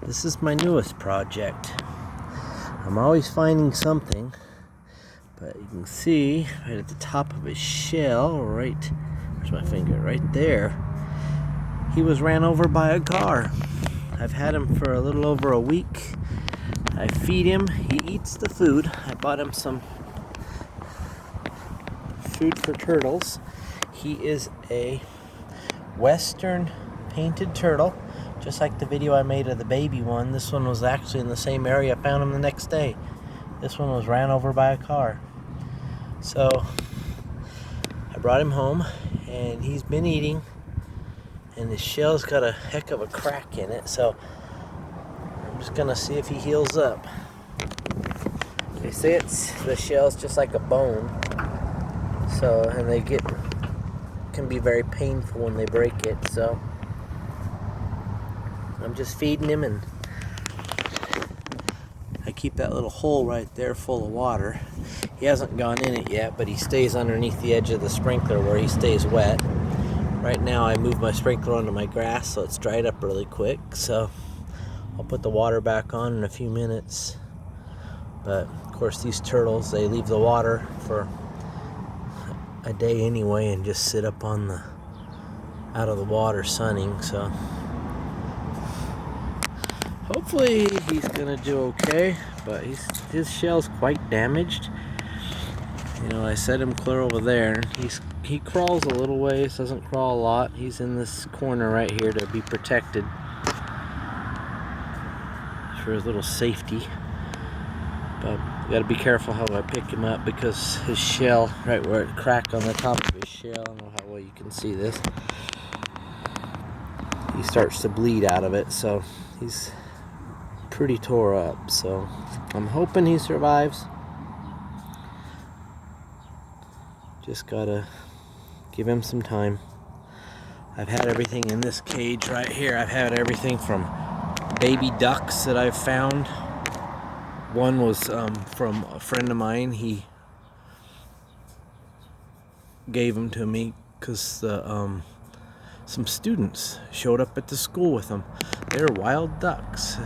This is my newest project. I'm always finding something, but you can see right at the top of his shell, where's my finger? Right there, he was ran over by a car. I've had him for a little over a week. I feed him, he eats the food. I bought him some food for turtles. He is a western painted turtle, just like the video I made of the baby one. This one was actually in the same area. I found him the next day. This one was ran over by a car. So I brought him home and he's been eating, and his shell's got a heck of a crack in it, so I'm just gonna see if he heals up. They say the shell's just like a bone, and they can be very painful when they break it, so I'm just feeding him, and I keep that little hole right there full of water. He hasn't gone in it yet, but he stays underneath the edge of the sprinkler where he stays wet. Right now I moved my sprinkler onto my grass, so it's dried up really quick, so I'll put the water back on in a few minutes. But of course these turtles, they leave the water for a day anyway and just sit up out of the water sunning, so hopefully he's gonna do okay. But his shell's quite damaged. I set him clear over there. He crawls a little ways, doesn't crawl a lot. He's in this corner right here to be protected for his little safety. But you gotta be careful how I pick him up, because his shell, right where it cracked on the top of his shell, I don't know how well you can see this, he starts to bleed out of it, so he's pretty tore up. So I'm hoping he survives. Just gotta give him some time. I've had everything in this cage right here. I've had everything from baby ducks that I've found. One was from a friend of mine. He gave them to me because some students showed up at the school with them. They were wild ducks.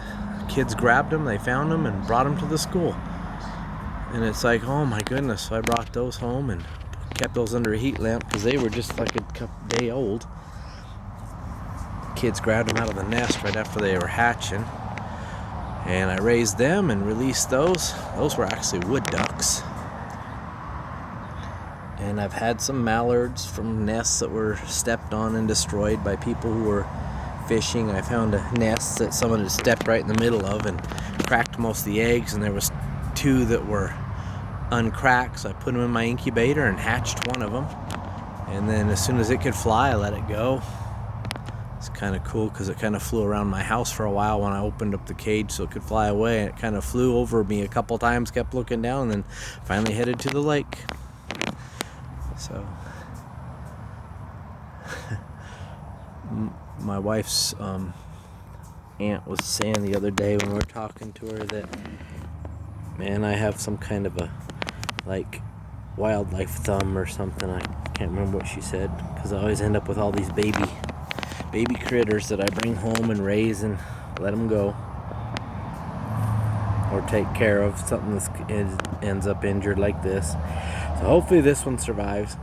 Kids grabbed them, they found them, and brought them to the school. And it's like, oh my goodness. So I brought those home and kept those under a heat lamp because they were just like a day old. Kids grabbed them out of the nest right after they were hatching, and I raised them and released those. Those were actually wood ducks. And I've had some mallards from nests that were stepped on and destroyed by people who were fishing. I found a nest that someone had stepped right in the middle of and cracked most of the eggs, and there was 2 that were uncracked, so I put them in my incubator and hatched one of them. And then as soon as it could fly, I let it go. It's kind of cool because it kind of flew around my house for a while when I opened up the cage so it could fly away, and it kind of flew over me a couple times, kept looking down, and then finally headed to the lake. So my wife's aunt was saying the other day when we were talking to her that, man, I have some kind of a wildlife thumb or something. I can't remember what she said, because I always end up with all these baby critters that I bring home and raise and let them go, or take care of. Something that ends up injured like this. So hopefully this one survives,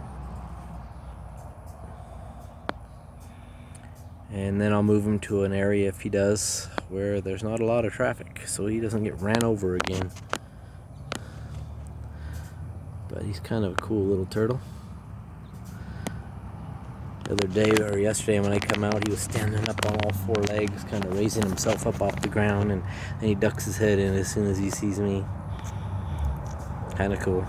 and then I'll move him to an area, if he does, where there's not a lot of traffic, so he doesn't get ran over again. But he's kind of a cool little turtle. The other day, or yesterday when I come out, he was standing up on all 4 legs, kind of raising himself up off the ground, and then he ducks his head in as soon as he sees me. Kind of cool.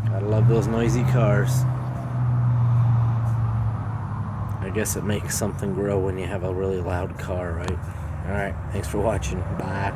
Gotta love those noisy cars. I guess it makes something grow when you have a really loud car, right? Alright, thanks for watching. Bye.